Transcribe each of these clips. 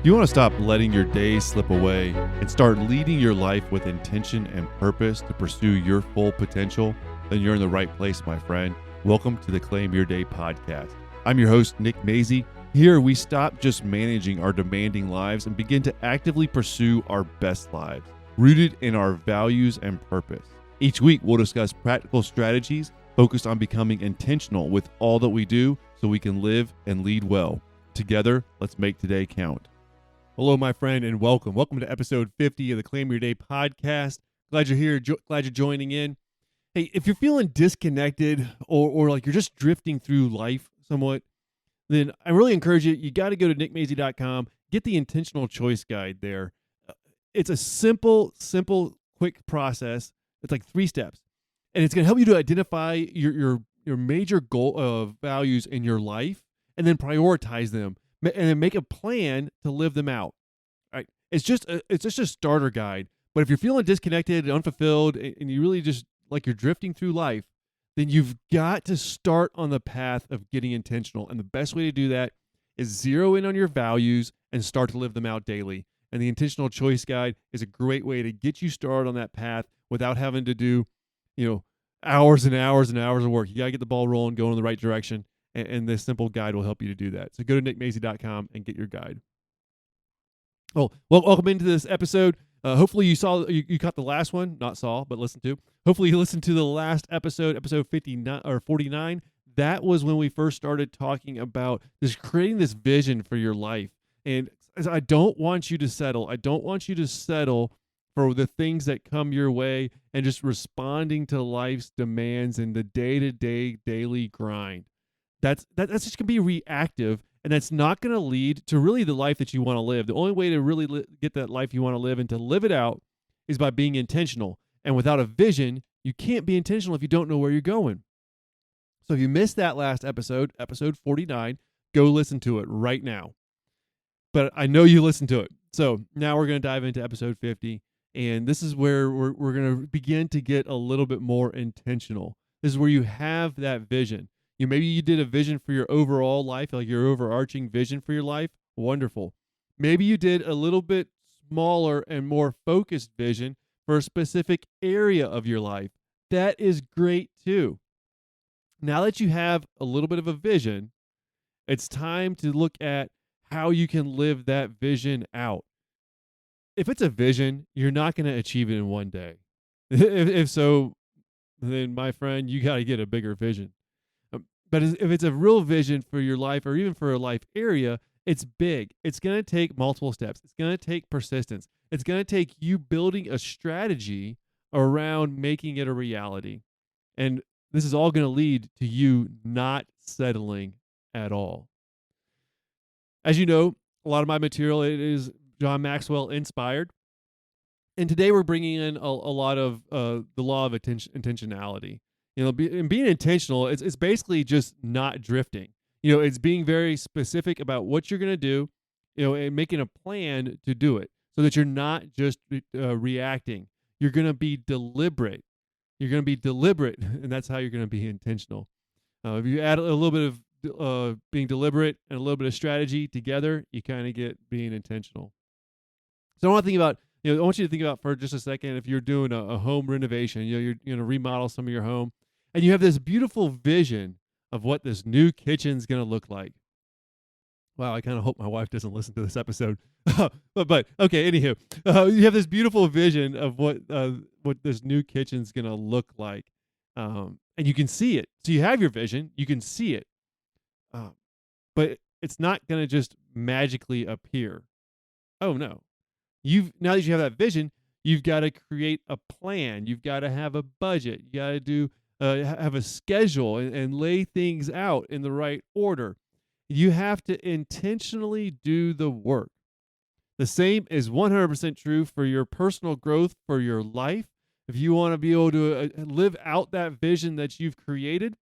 you want to stop letting your days slip away and start leading your life with intention and purpose to pursue your full potential, then you're in the right place, my friend. Welcome to the Claim Your Day podcast. I'm your host, Nick Maizy. Here, we stop just managing our demanding lives and begin to actively pursue our best lives, rooted in our values and purpose. Each week, we'll discuss practical strategies focused on becoming intentional with all that we do so we can live and lead well. Together, let's make today count. Hello, my friend, and welcome. Welcome to episode 50 of the Claim Your Day podcast. Glad you're here. Glad you're joining in. Hey, if you're feeling disconnected or like you're just drifting through life somewhat, then I really encourage you got to go to nickmaizy.com, get the intentional choice guide there. It's a simple, quick process. It's like 3 steps, and it's going to help you to identify your major goal of values in your life and then prioritize them and then make a plan to live them out. Right? It's just a starter guide. But if you're feeling disconnected and unfulfilled and you really just like you're drifting through life, then you've got to start on the path of getting intentional. And the best way to do that is zero in on your values and start to live them out daily. And the intentional choice guide is a great way to get you started on that path without having to do, hours and hours and hours of work. You got to get the ball rolling, going in the right direction. And this simple guide will help you to do that. So go to nickmaizy.com and get your guide. Oh, well, welcome into this episode. Hopefully you caught the last one, not saw, but listened to. Hopefully you listened to the last episode 59 or 49. That was when we first started talking about creating this vision for your life. And I don't want you to settle. I don't want you to settle for the things that come your way and just responding to life's demands and the day-to-day daily grind. That's just going to be reactive, and that's not going to lead to really the life that you want to live. The only way to really get that life you want to live and to live it out is by being intentional. And without a vision, you can't be intentional if you don't know where you're going. So if you missed that last episode 49, go listen to it right now. But I know you listened to it. So now we're going to dive into episode 50, and this is where we're going to begin to get a little bit more intentional. This is where you have that vision. Maybe you did a vision for your overall life, like your overarching vision for your life. Wonderful. Maybe you did a little bit smaller and more focused vision for a specific area of your life. That is great too. Now that you have a little bit of a vision, it's time to look at how you can live that vision out. If it's a vision, you're not going to achieve it in one day. If so, then my friend, you got to get a bigger vision. But if it's a real vision for your life or even for a life area, it's big. It's going to take multiple steps. It's going to take persistence. It's going to take you building a strategy around making it a reality. And this is all going to lead to you not settling at all. As you know, a lot of my material it is John Maxwell inspired. And today we're bringing in a lot of the law of intentionality. Being intentional, it's basically just not drifting. It's being very specific about what you're going to do, and making a plan to do it so that you're not just reacting. You're going to be deliberate. You're going to be deliberate, and that's how you're going to be intentional. If you add a little bit of being deliberate and a little bit of strategy together, you kind of get being intentional. So I want you to think about for just a second, if you're doing a home renovation, you're going to remodel some of your home, and you have this beautiful vision of what this new kitchen's going to look like. Wow, I kind of hope my wife doesn't listen to this episode. but okay, anywho, you have this beautiful vision of what this new kitchen's going to look like, and you can see it. So you have your vision, you can see it, but it's not going to just magically appear. Oh no. Now that you have that vision, you've got to create a plan. You've got to have a budget. You got to have a schedule and lay things out in the right order. You have to intentionally do the work. The same is 100% true for your personal growth, for your life. If you want to be able to live out that vision that you've created,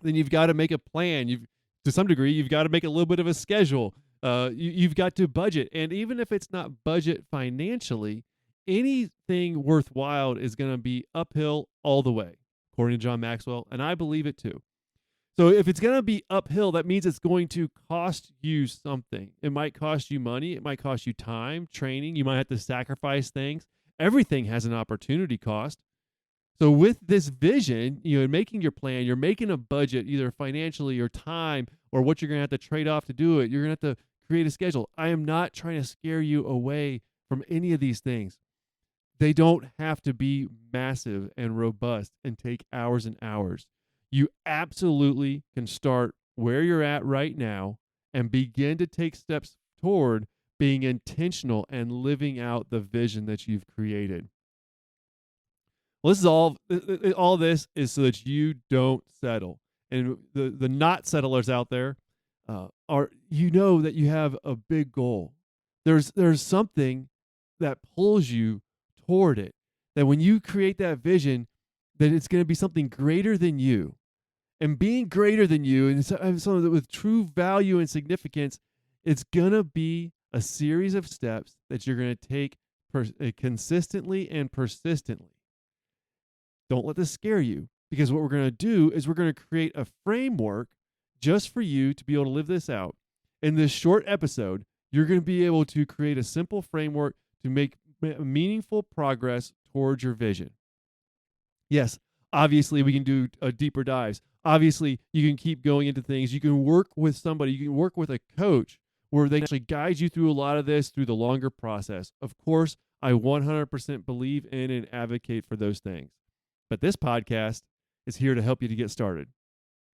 then you've got to make a plan. To some degree, you've got to make a little bit of a schedule. You've got to budget. And even if it's not budget financially, anything worthwhile is going to be uphill all the way, according to John Maxwell. And I believe it too. So if it's going to be uphill, that means it's going to cost you something. It might cost you money. It might cost you time, training. You might have to sacrifice things. Everything has an opportunity cost. So with this vision, making your plan, you're making a budget, either financially or time, or what you're going to have to trade off to do it. You're going to have to create a schedule. I am not trying to scare you away from any of these things. They don't have to be massive and robust and take hours and hours. You absolutely can start where you're at right now and begin to take steps toward being intentional and living out the vision that you've created. Well, this is all this is so that you don't settle. And the not settlers out there are, that you have a big goal. There's something that pulls you toward it. That when you create that vision, that it's going to be something greater than you. And being greater than you and something with true value and significance, it's going to be a series of steps that you're going to take consistently and persistently. Don't let this scare you, because what we're going to do is we're going to create a framework just for you to be able to live this out. In this short episode, you're going to be able to create a simple framework to make meaningful progress towards your vision. Yes, obviously we can do deeper dives. Obviously, you can keep going into things. You can work with somebody. You can work with a coach where they actually guide you through a lot of this through the longer process. Of course, I 100% believe in and advocate for those things. But this podcast is here to help you to get started.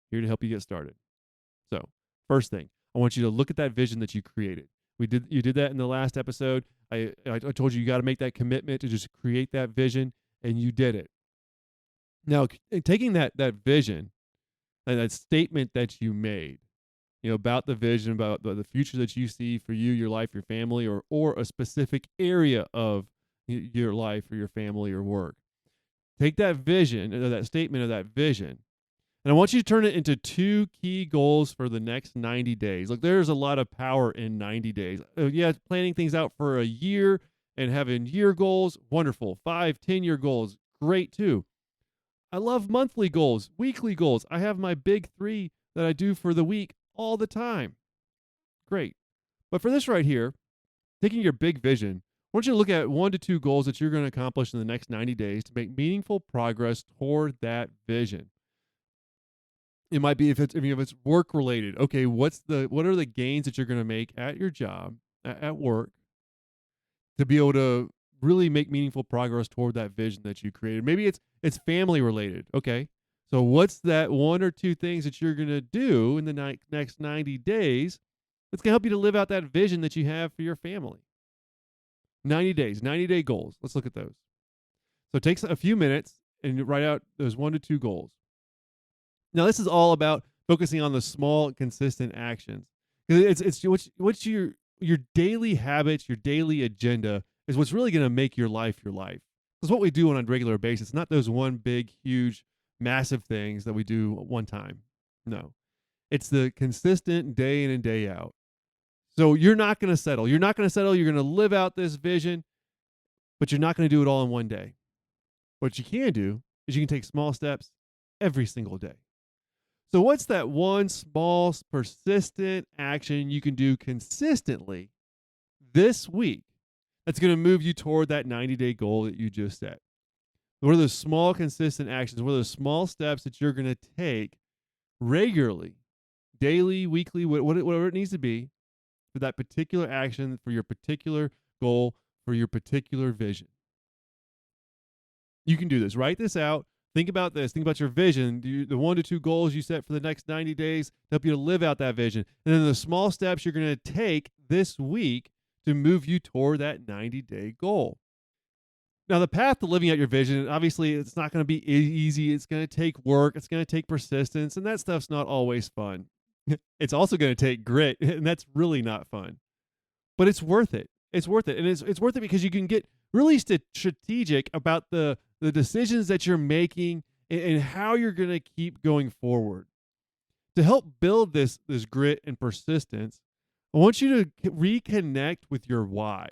Here to help you get started. So, first thing, I want you to look at that vision that you created. You did that in the last episode. I told you got to make that commitment to just create that vision, and you did it. Now, taking that vision and that statement that you made, about the vision, about the future that you see for you, your life, your family, or a specific area of your life or your family or work. Take that vision, or that statement of that vision, and I want you to turn it into 2 key goals for the next 90 days. Look, there's a lot of power in 90 days. Planning things out for a year and having year goals, wonderful. 5, 10-year goals, great too. I love monthly goals, weekly goals. I have my big 3 that I do for the week all the time. Great. But for this right here, taking your big vision, I want you to look at 1 to 2 goals that you're going to accomplish in the next 90 days to make meaningful progress toward that vision. It might be if it's work related. Okay, what are the gains that you're going to make at your job, at work, to be able to really make meaningful progress toward that vision that you created? Maybe it's family related. Okay, so what's that 1 or 2 things that you're going to do in the next 90 days that's going to help you to live out that vision that you have for your family? 90 days, 90-day goals. Let's look at those. So it takes a few minutes and write out those 1 to 2 goals. Now, this is all about focusing on the small, consistent actions. It's what's your daily habits, your daily agenda is what's really going to make your life your life. Because what we do on a regular basis, not those one big, huge, massive things that we do one time. No, it's the consistent day in and day out. So you're not going to settle. You're not going to settle. You're going to live out this vision, but you're not going to do it all in one day. What you can do is you can take small steps every single day. So what's that one small, persistent action you can do consistently this week that's going to move you toward that 90-day goal that you just set? What are those small, consistent actions? What are those small steps that you're going to take regularly, daily, weekly, whatever it needs to be for that particular action, for your particular goal, for your particular vision? You can do this. Write this out. Think about this. Think about your vision, the 1 to 2 goals you set for the next 90 days to help you to live out that vision. And then the small steps you're going to take this week to move you toward that 90-day goal. Now, the path to living out your vision, obviously, it's not going to be easy. It's going to take work. It's going to take persistence. And that stuff's not always fun. It's also going to take grit. And that's really not fun. But it's worth it. It's worth it. And it's worth it because you can get really strategic about the decisions that you're making and how you're going to keep going forward. To help build this grit and persistence, I want you to reconnect with your why.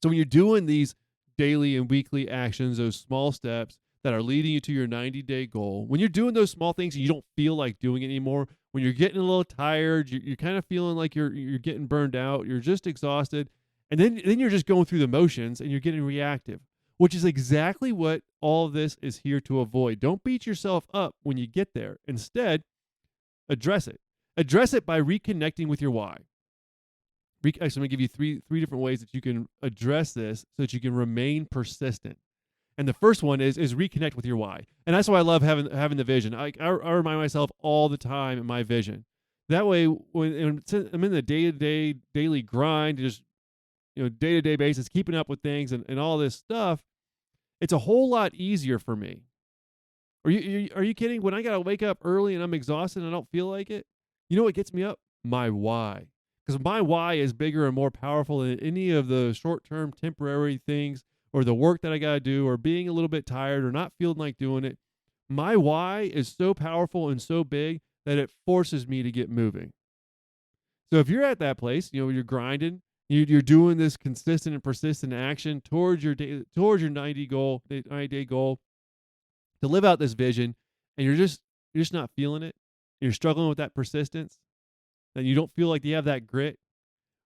So when you're doing these daily and weekly actions, those small steps, that are leading you to your 90-day goal, when you're doing those small things and you don't feel like doing it anymore, when you're getting a little tired, you're kind of feeling like you're getting burned out, you're just exhausted, and then you're just going through the motions and you're getting reactive, which is exactly what all of this is here to avoid. Don't beat yourself up when you get there. Instead, address it. Address it by reconnecting with your why. Actually, I'm going to give you three different ways that you can address this so that you can remain persistent. And the first one is reconnect with your why. And that's why I love having the vision. I remind myself all the time in my vision. That way, when I'm in the day-to-day daily grind, just day-to-day basis, keeping up with things and all this stuff, it's a whole lot easier for me. Are you kidding? When I got to wake up early and I'm exhausted and I don't feel like it, you know what gets me up? My why. Because my why is bigger and more powerful than any of the short-term temporary things or the work that I got to do or being a little bit tired or not feeling like doing it. My why is so powerful and so big that it forces me to get moving. So if you're at that place, you're grinding, you're doing this consistent and persistent action towards your 90 goal, 90-day goal to live out this vision, and you're just not feeling it. You're struggling with that persistence, and you don't feel like you have that grit.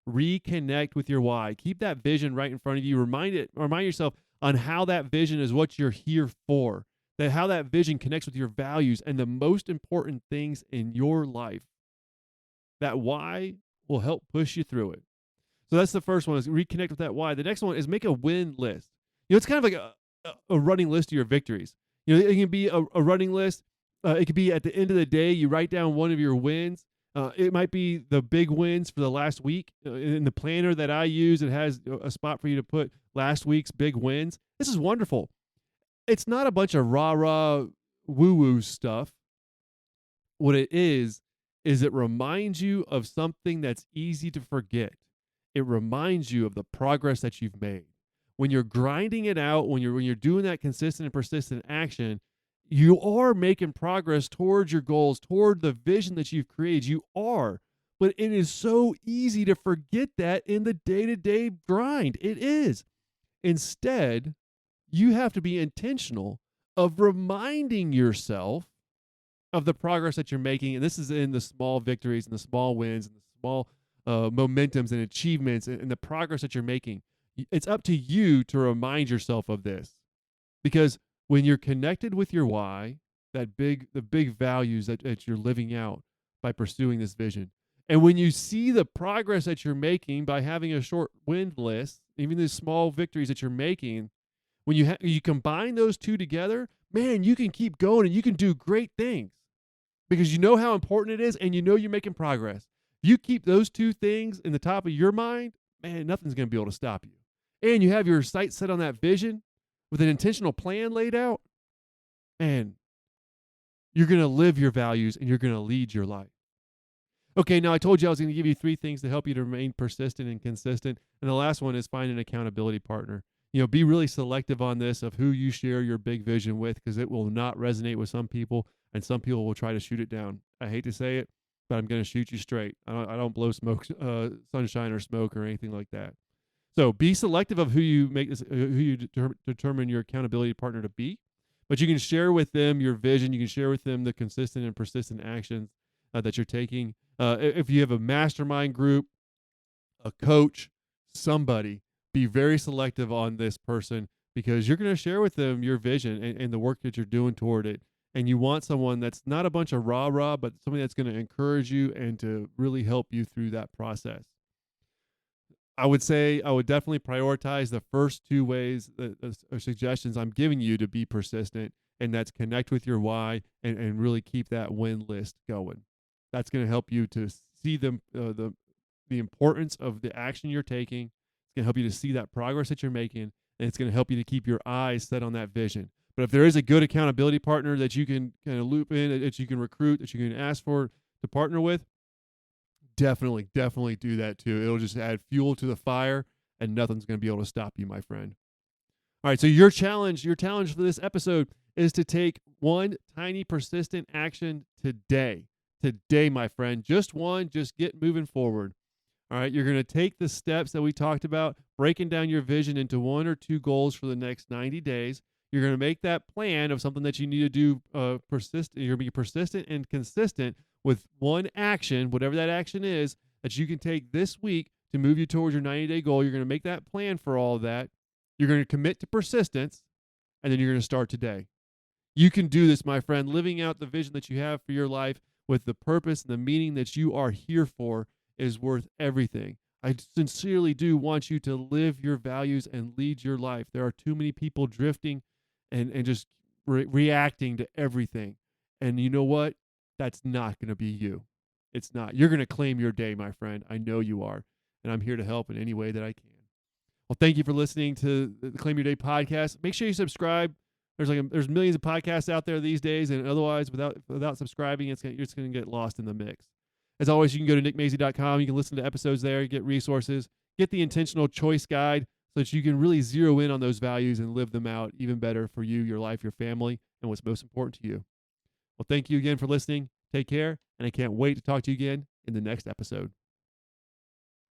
Reconnect with your why. Keep that vision right in front of you. Remind yourself on how that vision is what you're here for. That how that vision connects with your values and the most important things in your life. That why will help push you through it. So that's the first one, is reconnect with that why. The next one is make a win list. It's kind of like a running list of your victories. It can be a running list. It could be at the end of the day, you write down one of your wins. It might be the big wins for the last week. In the planner that I use, it has a spot for you to put last week's big wins. This is wonderful. It's not a bunch of rah-rah, woo-woo stuff. What it is it reminds you of something that's easy to forget. It reminds you of the progress that you've made. When you're grinding it out, when you're doing that consistent and persistent action, you are making progress towards your goals, toward the vision that you've created. You are. But it is so easy to forget that in the day-to-day grind. It is. Instead, you have to be intentional of reminding yourself of the progress that you're making. And this is in the small victories and the small wins and the small momentums and achievements and the progress that you're making. It's up to you to remind yourself of this. Because when you're connected with your why, the big values that you're living out by pursuing this vision, and when you see the progress that you're making by having a short win list, even the small victories that you're making, when you combine those two together, man, you can keep going and you can do great things because you know how important it is and you're making progress. If you keep those two things in the top of your mind, man, nothing's going to be able to stop you. And you have your sights set on that vision with an intentional plan laid out, and you're going to live your values and you're going to lead your life. Okay, now I told you I was going to give you 3 things to help you to remain persistent and consistent. And the last one is find an accountability partner. Be really selective on this of who you share your big vision with, because it will not resonate with some people and some people will try to shoot it down. I hate to say it, but I'm going to shoot you straight. I don't blow smoke, sunshine or smoke or anything like that. So be selective of who you determine your accountability partner to be, but you can share with them your vision. You can share with them the consistent and persistent actions that you're taking. If you have a mastermind group, a coach, somebody, be very selective on this person because you're going to share with them your vision and the work that you're doing toward it. And you want someone that's not a bunch of rah-rah, but somebody that's going to encourage you and to really help you through that process. I would definitely prioritize the first 2 ways or suggestions I'm giving you to be persistent, and that's connect with your why and really keep that win list going. That's going to help you to see the importance of the action you're taking. It's going to help you to see that progress that you're making, and it's going to help you to keep your eyes set on that vision. But if there is a good accountability partner that you can kind of loop in, that you can recruit, that you can ask for to partner with, definitely do that too. It'll just add fuel to the fire, and nothing's going to be able to stop you, my friend. All right, so your challenge for this episode is to take one tiny persistent action today. Today, my friend. Just one, just get moving forward. All right, you're going to take the steps that we talked about, breaking down your vision into 1 or 2 goals for the next 90 days. You're going to make that plan of something that you need to do persistent. You're going to be persistent and consistent with one action, whatever that action is, that you can take this week to move you towards your 90-day goal. You're going to make that plan for all of that. You're going to commit to persistence, and then you're going to start today. You can do this, my friend, living out the vision that you have for your life with the purpose and the meaning that you are here for is worth everything. I sincerely do want you to live your values and lead your life. There are too many people drifting and just reacting to everything. And you know what? That's not going to be you. It's not. You're going to claim your day, my friend. I know you are. And I'm here to help in any way that I can. Well, thank you for listening to the Claim Your Day podcast. Make sure you subscribe. There's millions of podcasts out there these days, and otherwise, without subscribing, you're just going to get lost in the mix. As always, you can go to nickmaizy.com. You can listen to episodes there, get resources, get the intentional choice guide so that you can really zero in on those values and live them out even better for you, your life, your family, and what's most important to you. Well, thank you again for listening. Take care, and I can't wait to talk to you again in the next episode.